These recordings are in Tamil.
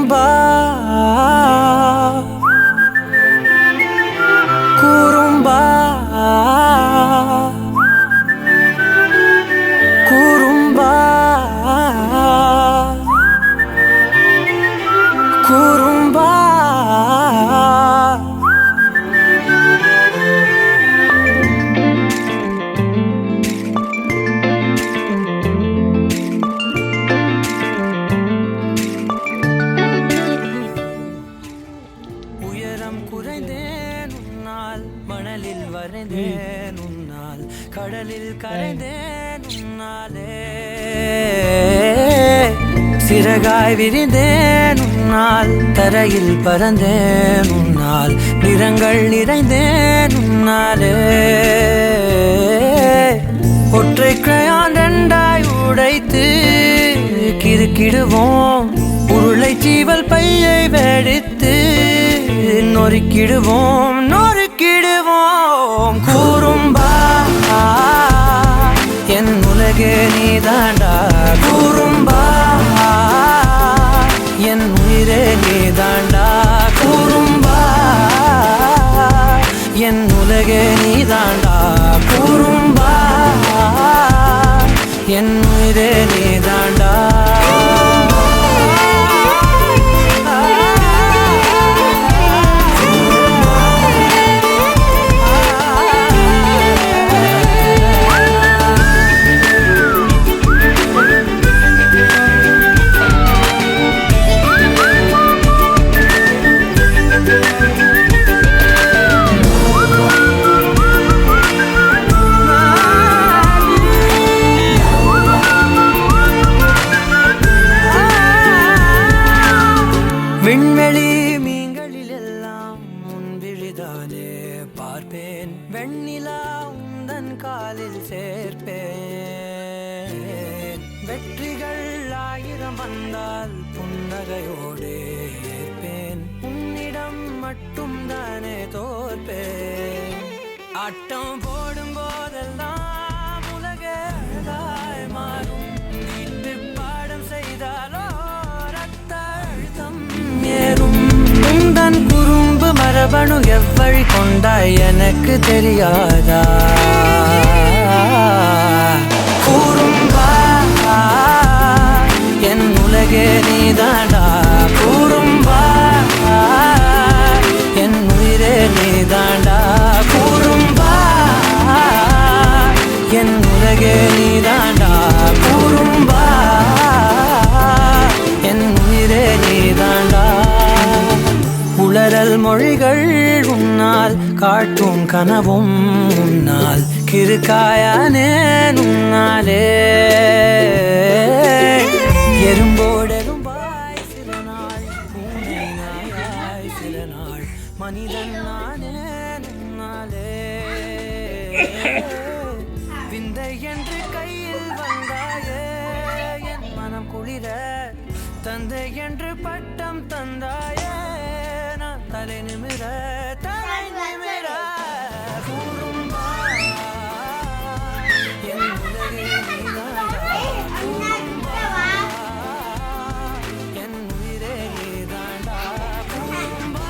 குறும்பா குறும்பா குறும்பா குறும்பா உயரம் குறைந்தேன் உன்னால், மணலில் வரைந்தேன் உன்னால், கடலில் கரைந்தேன் உன்னாலே, சிறகாய் விரிந்தேன் உன்னால், தரையில் பறந்தேன் உன்னால், நிறங்கள் நிறைந்தேன் உன்னாலே, ஒற்றை கிரையான் ரெண்டாய் உடைத்து கிறுக்கிடுவோம், உருளை சீவல் பையை வெடித்து நொறுக்கிடுவோம் நொறுக்கிடுவோம். குறும்பா என் உலகே நீதாண்டா, குறும்பா என் உயிரே நீதாண்டா, குறும்பா என் உலகே நீதாண்டா, குறும்பா என் உயிரே நீதாண்டா. விண்வெளி மீன்களில் எல்லாம் முன்விழிதானே பார்ப்பேன், வெண்ணிலா உந்தன் காலில் சேர்ப்பேன், வெற்றிகள் 1000 வந்தால் புன்னகையோடு ஏற்பேன், உன்னிடம் மட்டும் தானே தோற்பேன், ஆட்டம் போடும் போதெல்லாம் உலகாய் மாறும், வீட்டு பாடம் செய்தாலோ உந்தன் குறும்பு மரபணு எவ்வழி கொண்டாய் எனக்கு தெரியாதா, குறும்பா என் உலகே நீதாண்டா, குறும்பா என் உயிரே நீதாண்டா, குறும்பா என் உலகே நீதாண்டா, குறும்பா என் உயிரே நீதாண்டா. உளறல் மொழிகள் உன்னால், காட்டும் கனவும் உன்னால், கிறுக்காயானே உன்னாலே, எறும்போடெரும்பாய் சில நாள், பூனை நாயாய் சில நாள், மனிதன் நானே உன்னாலே, விந்தை என்று கையில் வந்தாயே என் மனம் குளிர, தந்தை என்று பட்டம் தந்தாயே நான் தலை நிமிர தலை நிமிர, குறும்பா என் உலகே நீதாண்டா, குறும்பா என் உயிரே நீதாண்டா, குறும்பா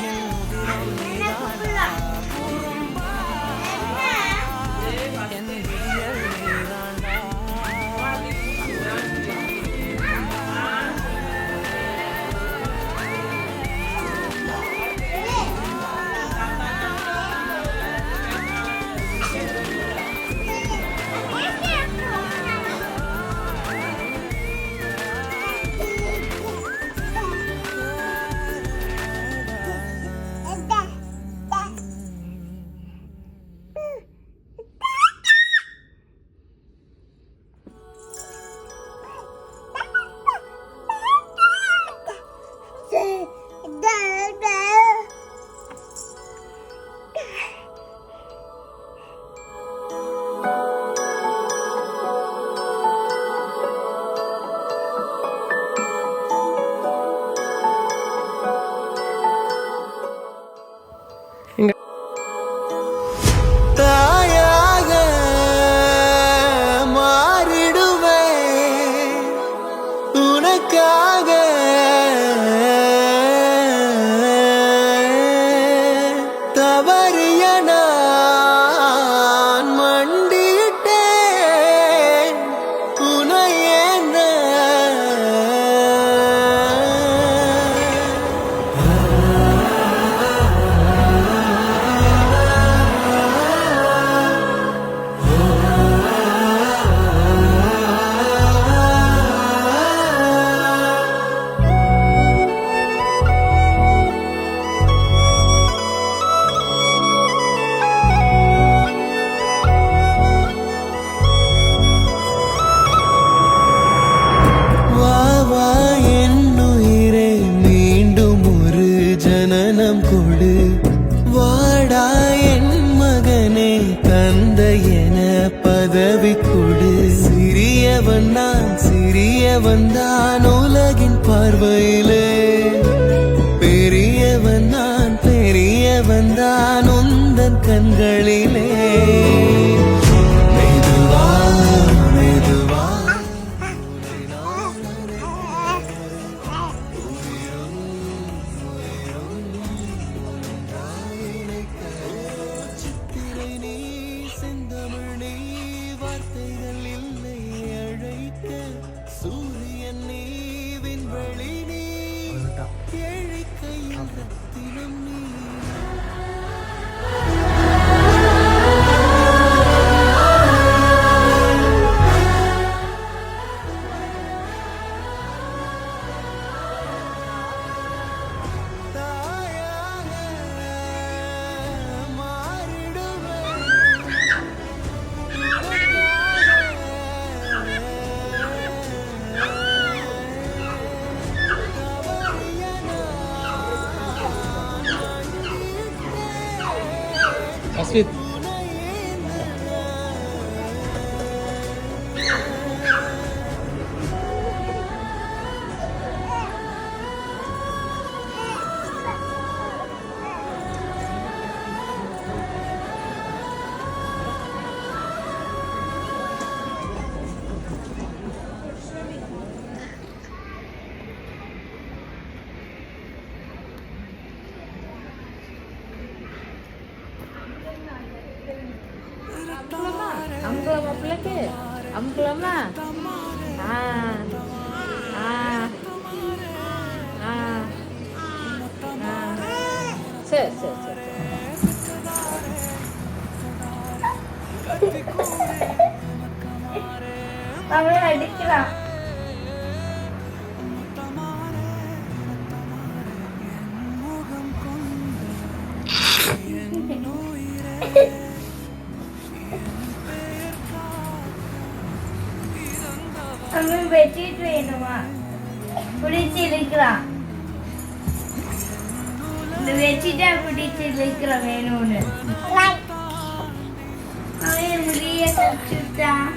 என் உதிரம் நீதாண்டா, குறும்பா என் வியல் நீதாண்டா. உனக்காக தவறிய நான் மண்டியிட்டேன் உனை ஏந்த ஜனனம் கொடு வாடா என் மகனே தந்தை என பதவி கொடு சிறியவன் தான் உலகின் பார்வையிலே பெரியவன் தான் உந்தன் கண்களிலே மெதுவா மெதுவா சூரியன் நீ விண்வெளி நீ ஏழை கையில் ரத்தினம் நீ Aswit. அமுக்கலாமா பிள்ளைக்கு அமுக்கலாமா ஆ ஆ ஆ ஆ சரி சரி சரி அவளை அடிக்கலாம் அவன் பெட்ஷீட் வேணுமா பிடிச்சி இழுக்கிறான் இந்த பெட்ஷீட்டை பிடிச்சி இழுக்கிறான் வேணும்னு அவன் முடிய தச்சுட்டான்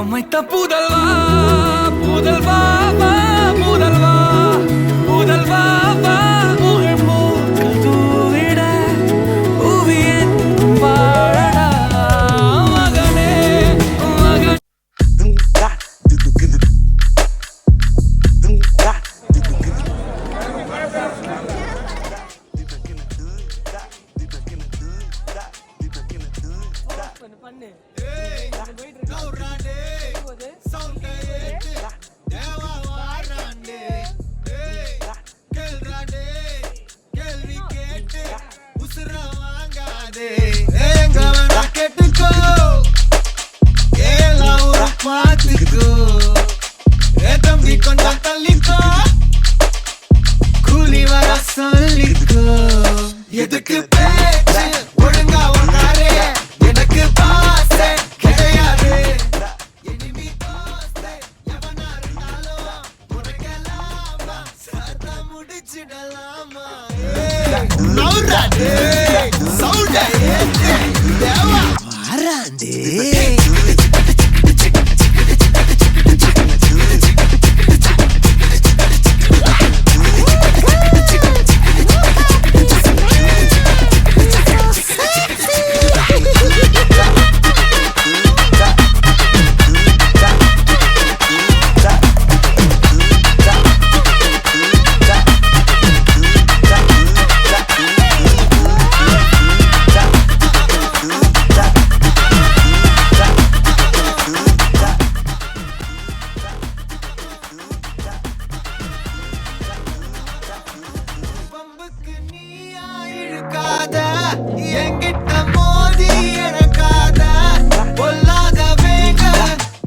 அமைத்த புதல்வா புதல்வா வா புதல்வா புதல்வா வா உங்கள் மூக்கில் தூவிட புவியன் வாழடா மகனே மகன். கேட்டுக்கோ ஏலாம் ஒரு பாத்துக்கோ ஏ தம்பி கொஞ்சம் தள்ளிக்கோ கூலி வர சொல்லிக்கோ எதுக்கு பேச்சு ஒழுங்கா ஒன்னாரே எனக்கு பாசே கிடையாது இனிமே தோஸ்தே எவனா இருந்தாலும் உனக்கெல்லாமா சத்தா முடிச்சிடலாமா நௌராடே சௌடே வாராண்டே